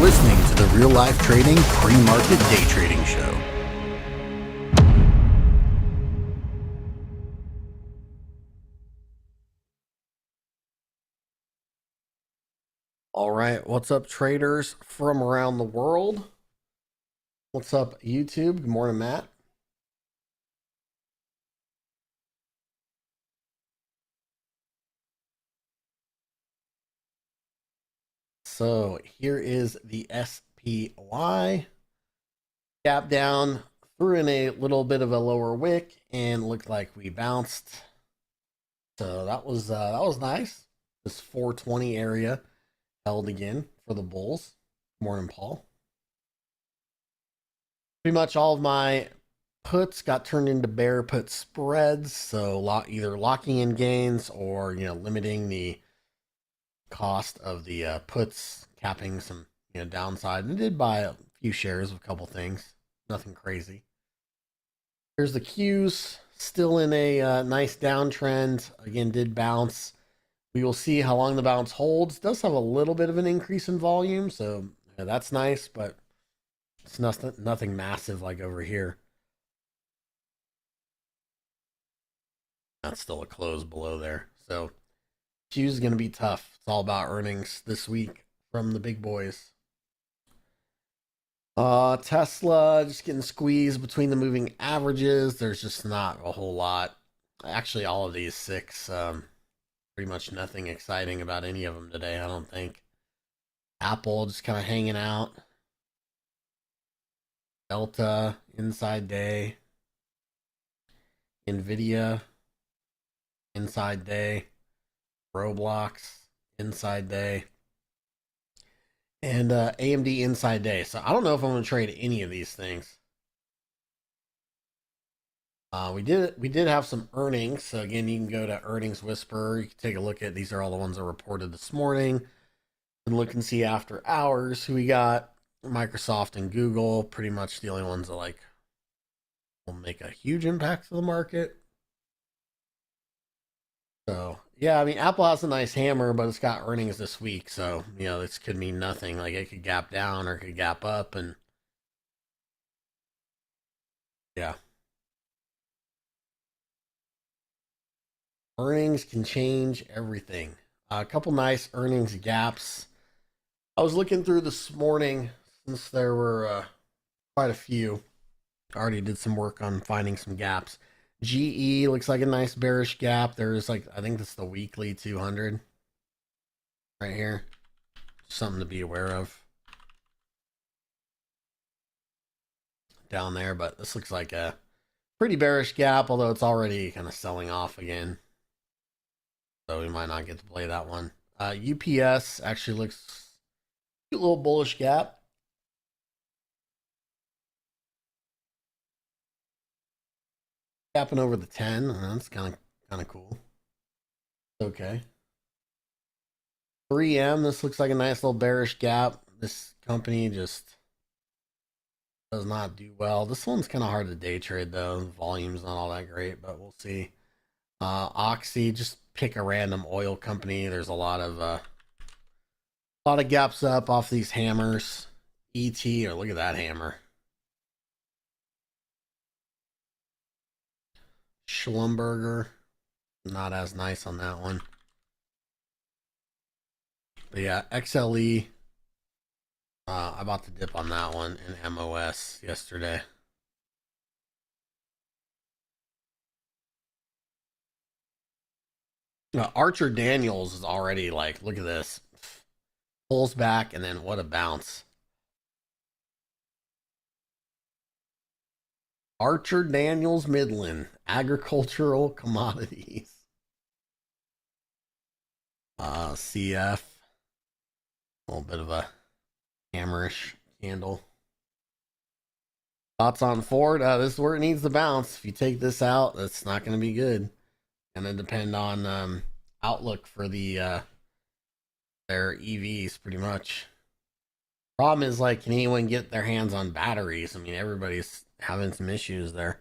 listening to the Real Life Trading Pre-Market Day Trading Show. All right, what's up, traders from around the world? What's up, YouTube? Good morning, Matt. So here is the SPY. Gap down, threw in a little bit of a lower wick, and looked like we bounced. So that was nice. This 420 area held again for the bulls. Morning, Paul. Pretty much all of my puts got turned into bear put spreads, so either locking in gains or limiting the cost of the puts, capping some downside. And I did buy a few shares of a couple things, nothing crazy. Here's the Qs, still in a nice downtrend. Again, did bounce. We will see how long the bounce holds. Does have a little bit of an increase in volume, so that's nice, but it's nothing massive like over here. That's still a close below there. So Q is going to be tough. It's all about earnings this week from the big boys. Tesla just getting squeezed between the moving averages. There's just not a whole lot. Actually, all of these six, pretty much nothing exciting about any of them today, I don't think. Apple just kind of hanging out. Delta, inside day. Nvidia, inside day. Roblox, inside day. And AMD inside day. So I don't know if I'm going to trade any of these things. We did have some earnings. So again, you can go to Earnings Whisperer. You can take a look at, these are all the ones that reported this morning. And look and see after hours who we got. Microsoft and Google, pretty much the only ones that will make a huge impact to the market. So yeah, I mean, Apple has a nice hammer, but it's got earnings this week, so this could mean nothing. Like, it could gap down or it could gap up, and yeah, earnings can change everything. A couple nice earnings gaps. I was looking through this morning, since there were quite a few. I already did some work on finding some gaps. GE looks like a nice bearish gap. There's I think this is the weekly 200 right here. Something to be aware of down there, but this looks like a pretty bearish gap, although it's already kind of selling off again. So we might not get to play that one. UPS actually looks a little bullish gap. Gapping over the 10. That's kind of cool. Okay. 3M, this looks like a nice little bearish gap. This company just does not do well. This one's kind of hard to day trade, though. The volume's not all that great, but we'll see. Oxy, just pick a random oil company. There's a lot of gaps up off these hammers. ET, or look at that hammer. Schlumberger, not as nice on that one. But yeah, XLE, I bought the dip on that one in MOS yesterday. Archer Daniels is already look at this. Pulls back, and then what a bounce. Archer Daniels Midland, agricultural commodities. CF, a little bit of a hammerish candle. Thoughts on Ford? This is where it needs to bounce. If you take this out, that's not going to be good. Going to depend on outlook for their EVs, pretty much. Problem is, can anyone get their hands on batteries? I mean, everybody's having some issues there.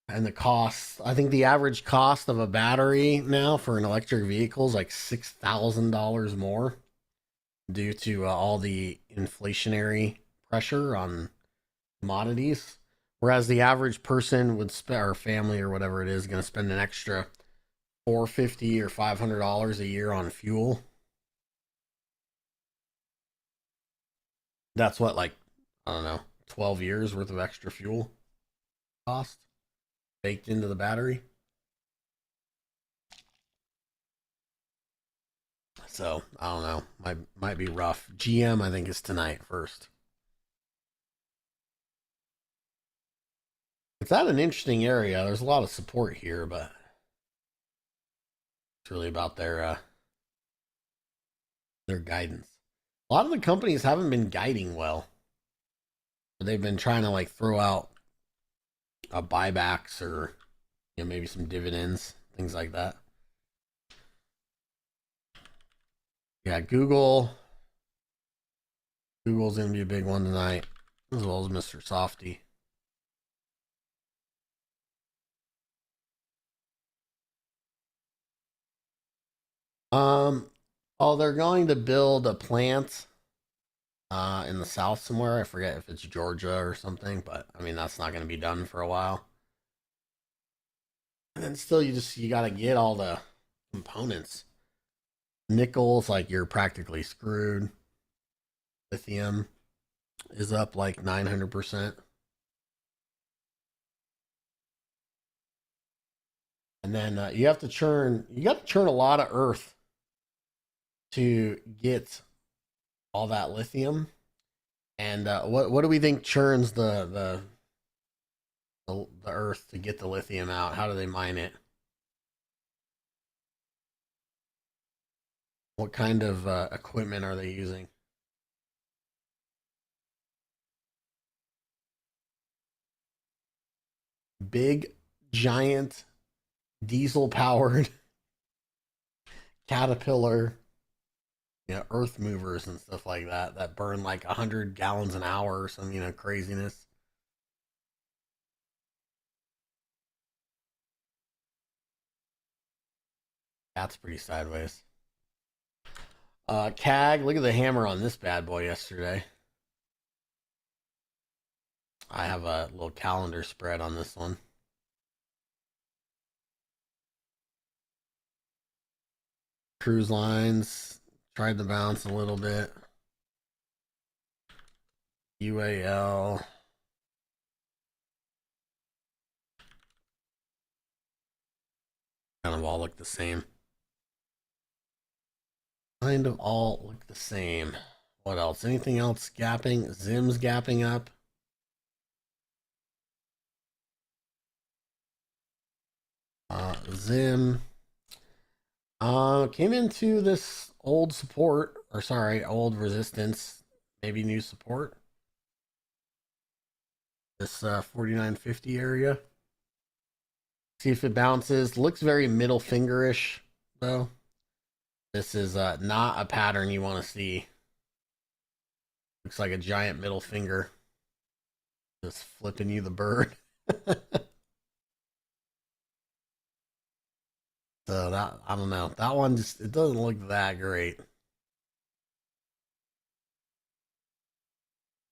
And the cost, I think the average cost of a battery now for an electric vehicle is $6,000 more. due to all the inflationary pressure on commodities. Whereas the average person would spend, or family or whatever it is, going to spend an extra $450 or $500 a year on fuel. That's what, like, I don't know, 12 years worth of extra fuel cost baked into the battery. So I don't know, might be rough. GM, I think, is tonight first. It's at an interesting area. There's a lot of support here, but it's really about their guidance. A lot of the companies haven't been guiding well. They've been trying to like throw out buybacks or maybe some dividends, things like that. Yeah, Google's gonna be a big one tonight, as well as Mr. Softy. Um, oh, they're going to build a plant in the south somewhere. I forget if it's Georgia or something, but I mean that's not going to be done for a while. And then still, you got to get all the components. Nickels, like you're practically screwed. Lithium is up like 900%. And then you got to churn a lot of earth to get all that lithium. And what do we think churns the earth to get the lithium out? How do they mine it? What kind of equipment are they using? Big, giant, diesel powered caterpillar, earth movers and stuff like that that burn like 100 gallons an hour or some craziness. That's pretty sideways. CAG, look at the hammer on this bad boy yesterday. I have a little calendar spread on this one. Cruise lines tried to bounce a little bit. UAL. Kind of all look the same. Kind of all look the same. What else? Anything else gapping? Zim's gapping up. Zim came into this old support, or sorry, old resistance, maybe new support. This 49.50 area. See if it bounces. Looks very middle fingerish though. This is not a pattern you want to see. Looks like a giant middle finger just flipping you the bird. So that, I don't know. That one just, it doesn't look that great.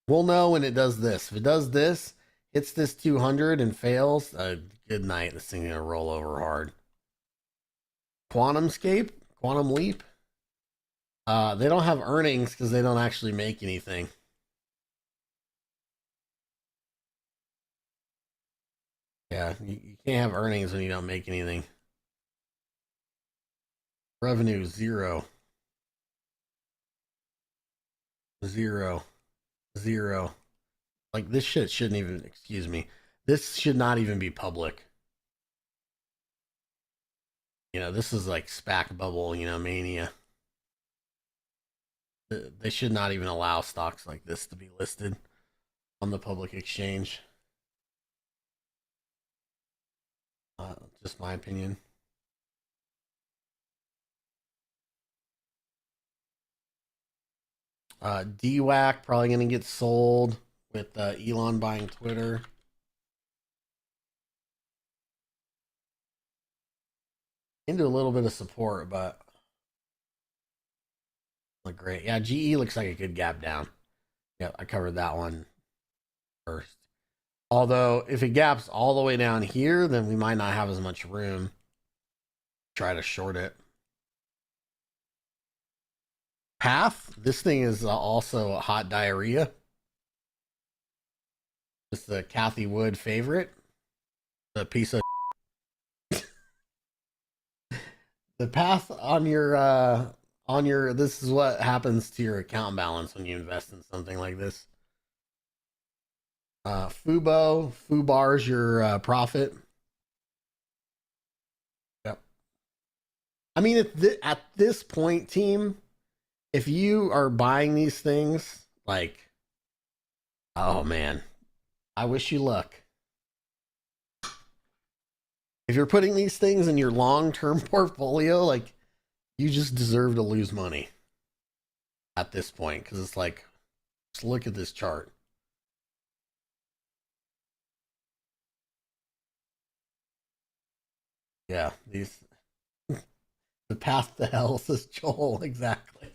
We'll know when it does this. If it does this, hits this 200 and fails, good night. This thing's gonna roll over hard. QuantumScape, Quantum Leap. They don't have earnings because they don't actually make anything. Yeah, you can't have earnings when you don't make anything. Revenue zero, zero, zero. Like this shit shouldn't even. Excuse me. This should not even be public. This is like SPAC bubble. Mania. They should not even allow stocks like this to be listed on the public exchange. Just my opinion. DWAC probably going to get sold with Elon buying Twitter. Into a little bit of support, but Look great. Yeah, GE looks like a good gap down. Yeah, I covered that one first. Although, if it gaps all the way down here, then we might not have as much room to try to short it. Path, this thing is also a hot diarrhea. It's the Kathy Wood favorite. The piece of the path on your this is what happens to your account balance when you invest in something like this. Fubar's your profit. Yep. I mean, at this point, team, if you are buying these things, like, oh man, I wish you luck. If you're putting these things in your long-term portfolio, like, you just deserve to lose money at this point because it's like, just look at this chart. Yeah, these the path to hell, says Joel. Exactly.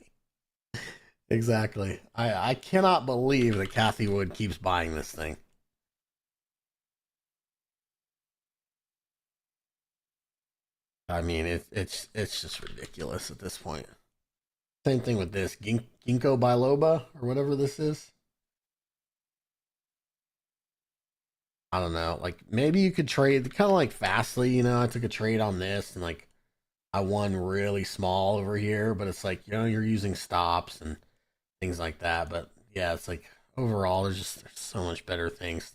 Exactly. I cannot believe that Kathy Wood keeps buying this thing. I mean, it's just ridiculous at this point. Same thing with this ginkgo biloba or whatever this is. I don't know. Like maybe you could trade kind of like Fastly. I took a trade on this and like I won really small over here, but it's like you're using stops and things like that. But yeah, it's like overall there's so much better things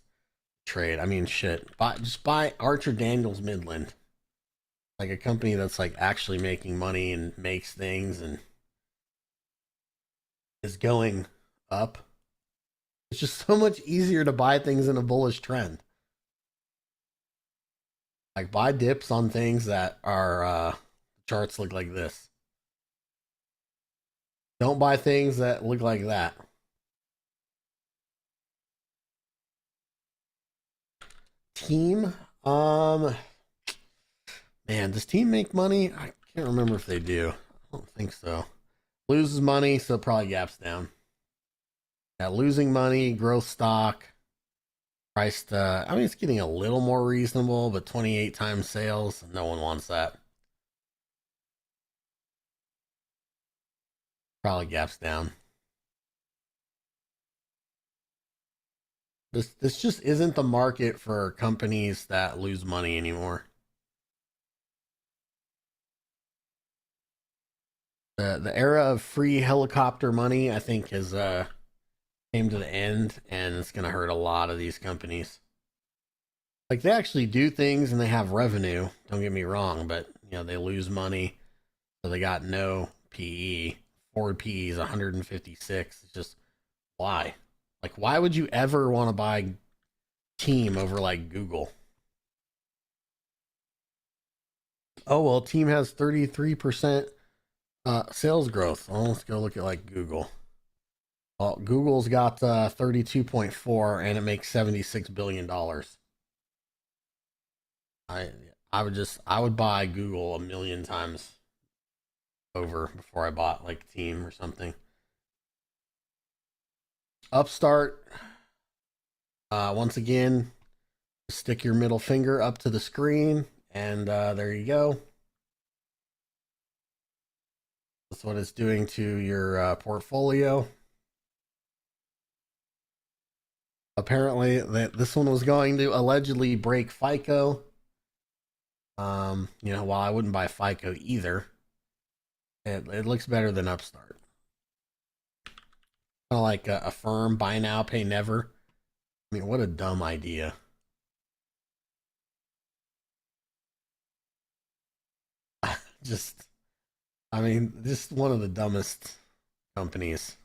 to trade. I mean, shit. Just buy Archer Daniels Midland, like a company that's like actually making money and makes things and is going up. It's just so much easier to buy things in a bullish trend. Like buy dips on things that are charts look like this. Don't buy things that look like that. Team, um, man, does Team make money? I can't remember if they do. I don't think so. Loses money, so probably gaps down. Yeah, losing money, growth stock, priced. I mean, it's getting a little more reasonable, but 28 times sales, no one wants that. Probably gaps down. This just isn't the market for companies that lose money anymore. The era of free helicopter money, I think, has came to the end, and it's gonna hurt a lot of these companies. Like they actually do things and they have revenue. Don't get me wrong, but they lose money, so they got no PE. Forward PE is 156. It's just why? Like, why would you ever want to buy Team over like Google? Oh well, Team has 33% sales growth. Well, let's go look at like Google. Well, Google's got 32.4 and it makes $76 billion. I I would buy Google a million times over before I bought like Team or something. Upstart, once again, stick your middle finger up to the screen, and there you go. That's what it's doing to your portfolio. Apparently, this one was going to allegedly break FICO. While I wouldn't buy FICO either, it looks better than Upstart. Kind of like a firm buy now, pay never. I mean, what a dumb idea. Just, I mean, just one of the dumbest companies.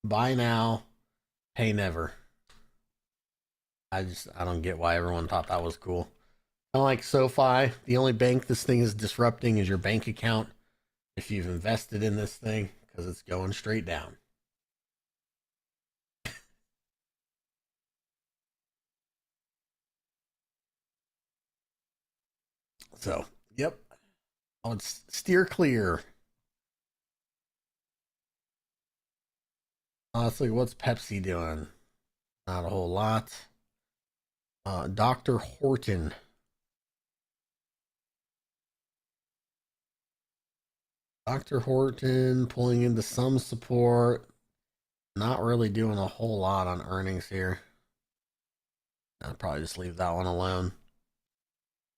Buy now, pay never. I don't get why everyone thought that was cool. Kind of like SoFi, the only bank this thing is disrupting is your bank account if you've invested in this thing because it's going straight down. So, yep, I would steer clear. Let's look, what's Pepsi doing? Not a whole lot. Dr. Horton. Dr. Horton pulling into some support. Not really doing a whole lot on earnings here. I'll probably just leave that one alone.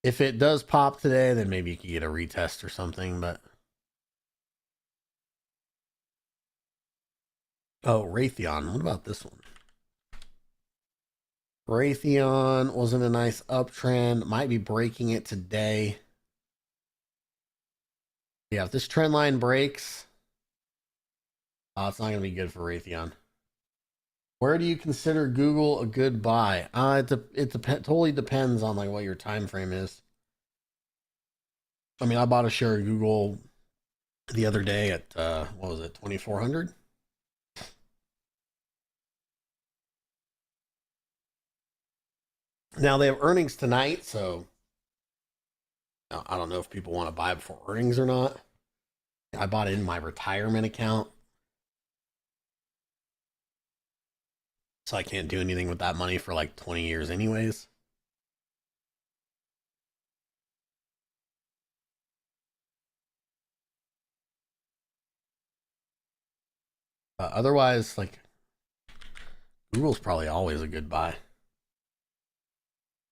If it does pop today, then maybe you can get a retest or something, but. Oh, Raytheon. What about this one? Raytheon was in a nice uptrend. Might be breaking it today. Yeah, if this trend line breaks, it's not going to be good for Raytheon. Where do you consider Google a good buy? Totally depends on like what your time frame is. I mean, I bought a share of Google the other day at what was it, 2,400? Now they have earnings tonight, so I don't know if people want to buy before earnings or not. I bought it in my retirement account, so I can't do anything with that money for like 20 years, anyways. Otherwise, like Google's probably always a good buy.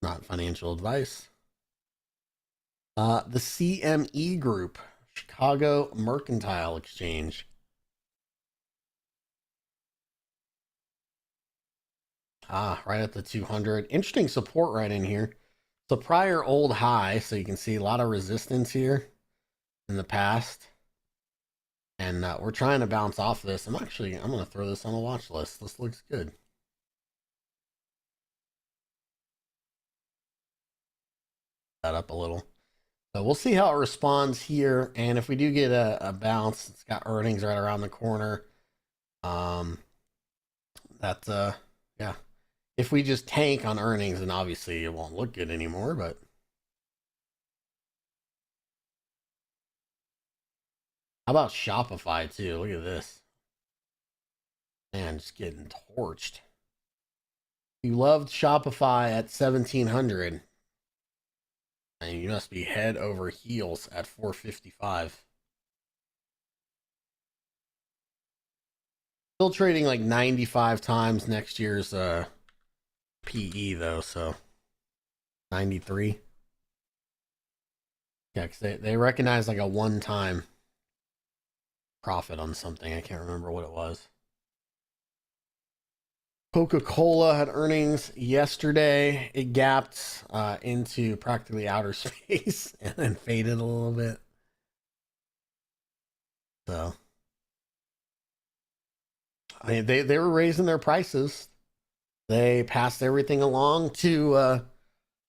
Not financial advice. The CME Group, Chicago Mercantile Exchange. Right at the 200. Interesting support right in here. It's a prior old high, so you can see a lot of resistance here in the past. And we're trying to bounce off this. I'm going to throw this on a watch list. This looks good. That up a little. So we'll see how it responds here. And if we do get a bounce, it's got earnings right around the corner. Um, that, yeah. If we just tank on earnings, then obviously it won't look good anymore. But how about Shopify too? Look at this. Man, just getting torched. You loved Shopify at 1,700. And you must be head over heels at 455. Still trading like 95 times next year's PE though, so 93. Yeah, because they recognize like a one-time profit on something. I can't remember what it was. Coca-Cola had earnings yesterday. It gapped into practically outer space and then faded a little bit. So, I mean, they were raising their prices. They passed everything along to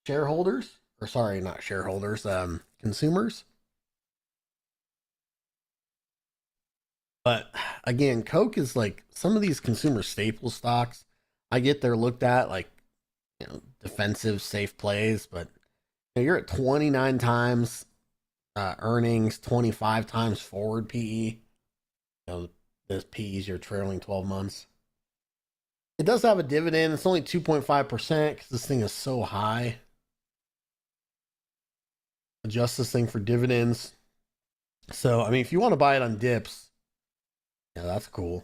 shareholders, or sorry, not shareholders, consumers. But again, Coke is like some of these consumer staple stocks. I get they're looked at like defensive, safe plays, but you're at 29 times earnings, 25 times forward PE. This PE is your trailing 12 months. It does have a dividend. It's only 2.5% because this thing is so high. Adjust this thing for dividends. So, I mean, if you want to buy it on dips, yeah, that's cool.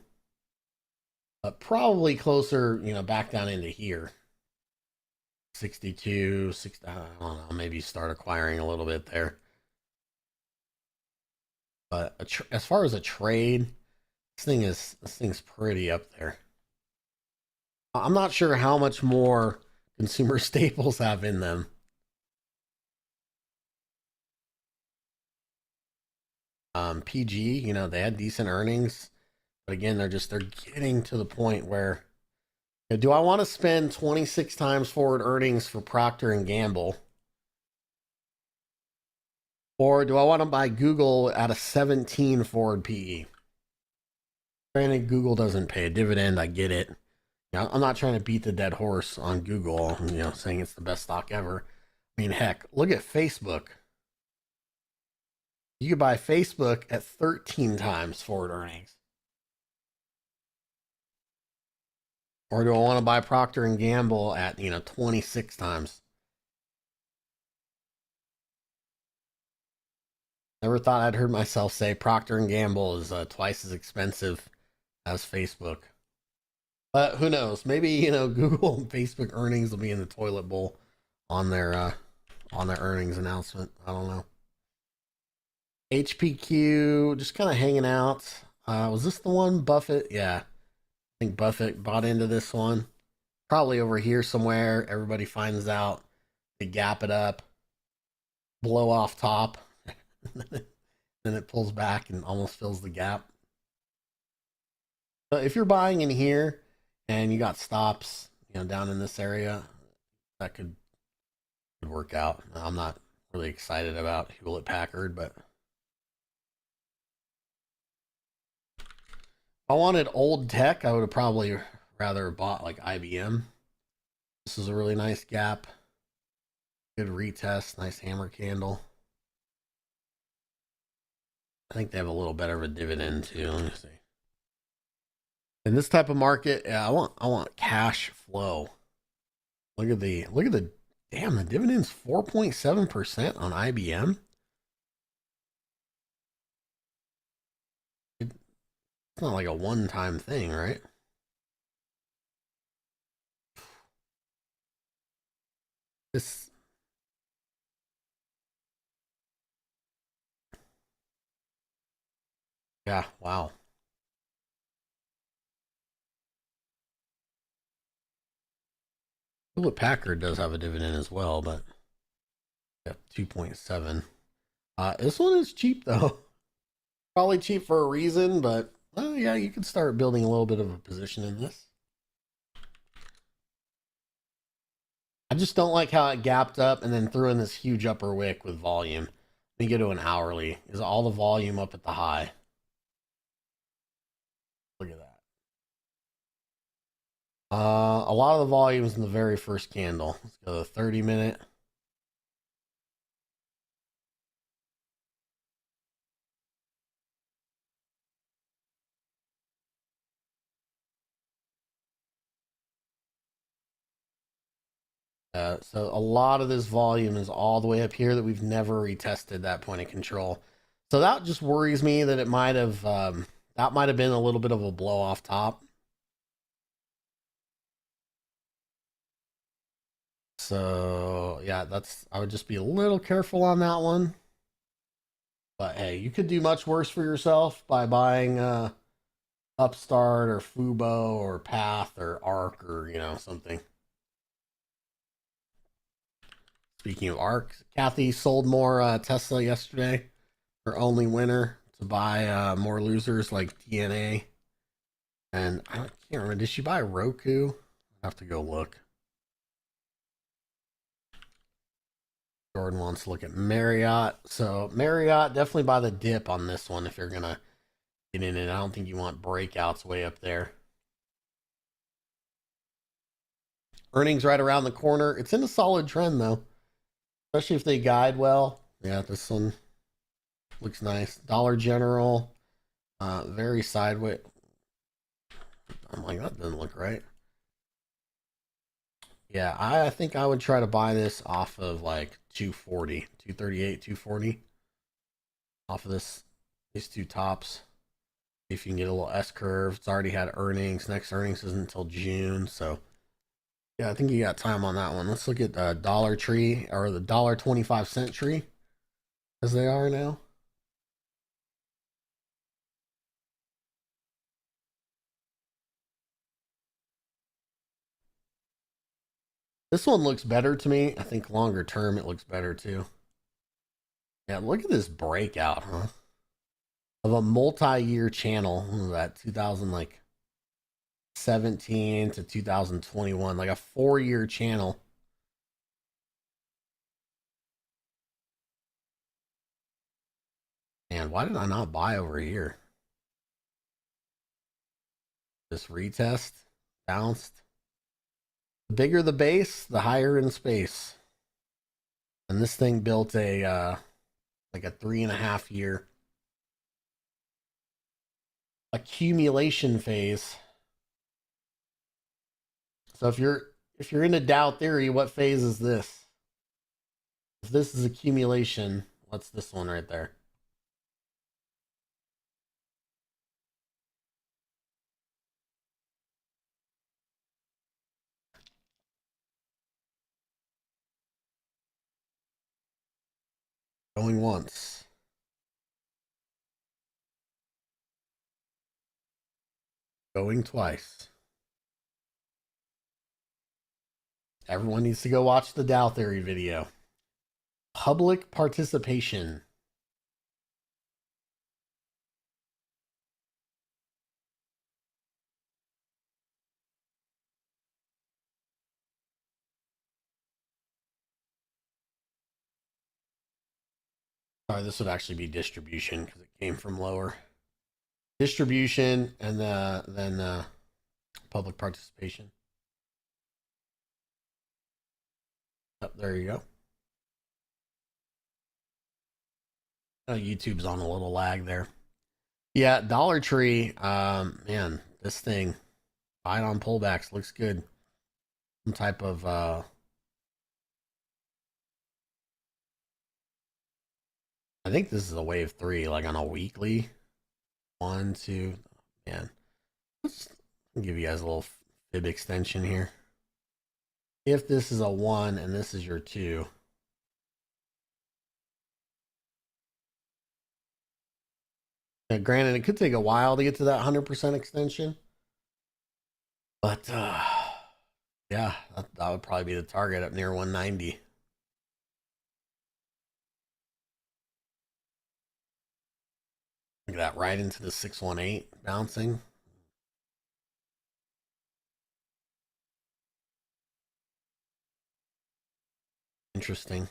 But probably closer, back down into here. 62, 60, I don't know, maybe start acquiring a little bit there. But as far as a trade, this thing's pretty up there. I'm not sure how much more consumer staples have in them. PG, they had decent earnings, but again, they're getting to the point where do I want to spend 26 times forward earnings for Procter and Gamble, or do I want to buy Google at a 17 forward PE? Granted, Google doesn't pay a dividend. I get it. I'm not trying to beat the dead horse on Google, saying it's the best stock ever. I mean, heck, look at Facebook. You could buy Facebook at 13 times forward earnings. Or do I want to buy Procter and Gamble at 26 times? Never thought I'd heard myself say Procter and Gamble is twice as expensive as Facebook. But who knows? Maybe Google and Facebook earnings will be in the toilet bowl on their earnings announcement. I don't know. HPQ just kind of hanging out. Was this the one Buffett? Yeah, I think Buffett bought into this one. Probably over here somewhere. Everybody finds out. They gap it up, blow off top, then it pulls back and almost fills the gap. But if you're buying in here and you got stops, down in this area, that could work out. I'm not really excited about Hewlett Packard, but if I wanted old tech, I would have probably rather bought like IBM. This is a really nice gap. Good retest, nice hammer candle. I think they have a little better of a dividend too. Let me see. In this type of market, yeah, I want cash flow. Look at the damn, the dividend's 4.7% on IBM. It's not like a one-time thing, right? This, yeah, wow. Hewlett Packard does have a dividend as well, but yeah, 2.7. This one is cheap though. Probably cheap for a reason, but yeah, you could start building a little bit of a position in this. I just don't like how it gapped up and then threw in this huge upper wick with volume. Let me go to an hourly. Is all the volume up at the high? Look at that. A lot of the volume is in the very first candle. Let's go to the 30-minute. So a lot of this volume is all the way up here that we've never retested that point of control. So that just worries me that it might have that might have been a little bit of a blow off top. So yeah, I would just be a little careful on that one. But hey, you could do much worse for yourself by buying Upstart or Fubo or Path or Arc or something. Speaking of Arc, Kathy sold more Tesla yesterday. Her only winner to buy more losers like DNA. And I can't remember. Did she buy Roku? I have to go look. Jordan wants to look at Marriott. So Marriott, definitely buy the dip on this one if you're gonna get in it. I don't think you want breakouts way up there. Earnings right around the corner. It's in a solid trend though, especially if they guide well. Yeah, this one looks nice. Dollar General, very sideways. I'm like, that doesn't look right. Yeah, I think I would try to buy this off of like 240, 238, 240. Off of these two tops. If you can get a little S curve. It's already had earnings. Next earnings isn't until June. So yeah, I think you got time on that one. Let's look at Dollar Tree or the $1.25 tree as they are now. This one looks better to me. I think longer term it looks better too. Yeah, look at this breakout, huh? Of a multi-year channel. What was that 2000 like 17 to 2021, like a 4-year channel. And why did I not buy over here? This retest bounced. The bigger the base, the higher in space. And this thing built a like a 3.5 year accumulation phase. So if you're into Dow theory, what phase is this? If this is accumulation, what's this one right there? Going once. Going twice. Everyone needs to go watch the Dow theory video. Public participation. Sorry, this would actually be distribution because it came from lower. Distribution and then public participation. Oh, there you go. YouTube's on a little lag there. Yeah, Dollar Tree. Man, this thing, buy it on pullbacks, looks good. Some type of I think this is a wave 3, like on a weekly. 1, 2, man. Let's give you guys a little fib extension here. If this is a 1 and this is your 2. Now, granted, it could take a while to get to that 100% extension. But, yeah, that would probably be the target up near 190. Look at that, right into the 618 bouncing. Interesting.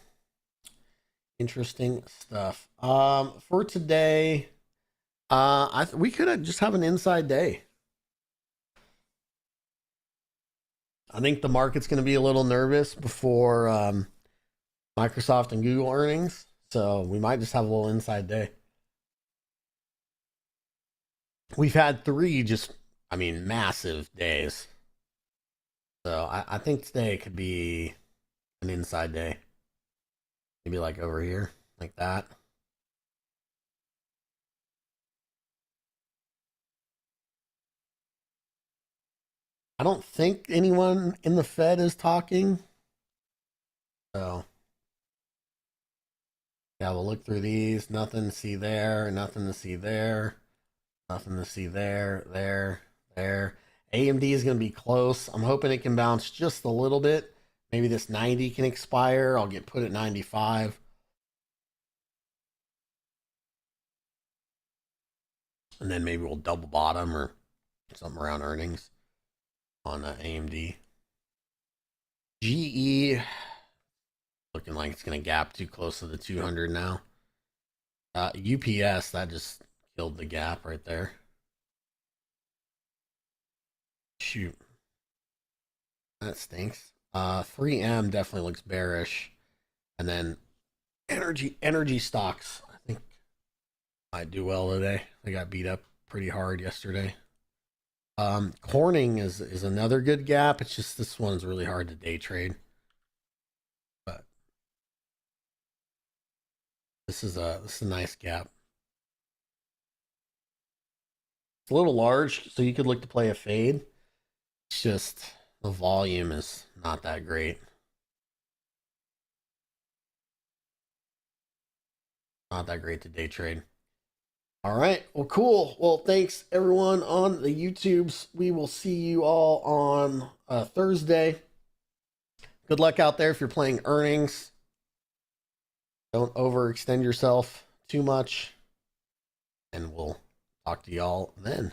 Interesting stuff. For today, we could just have an inside day. I think the market's going to be a little nervous before Microsoft and Google earnings, so we might just have a little inside day. We've had 3 just, I mean, massive days. So I think today could be an inside day. Maybe like over here, like that. I don't think anyone in the Fed is talking. So, yeah, we'll look through these. Nothing to see there. Nothing to see there. Nothing to see there. There. AMD is going to be close. I'm hoping it can bounce just a little bit. Maybe this 90 can expire. I'll get put at 95. And then maybe we'll double bottom or something around earnings on AMD. GE looking like it's going to gap too close to the 200 now. UPS, that just killed the gap right there. Shoot. That stinks. 3M definitely looks bearish. And then energy stocks, I think might do well today. They got beat up pretty hard yesterday. Corning is another good gap. It's just this one's really hard to day trade. But this is a nice gap. It's a little large, so you could look to play a fade. It's just the volume is not that great. Not that great to day trade. All right. Well, cool. Well, thanks everyone on the YouTubes. We will see you all on Thursday. Good luck out there if you're playing earnings. Don't overextend yourself too much. And we'll talk to y'all then.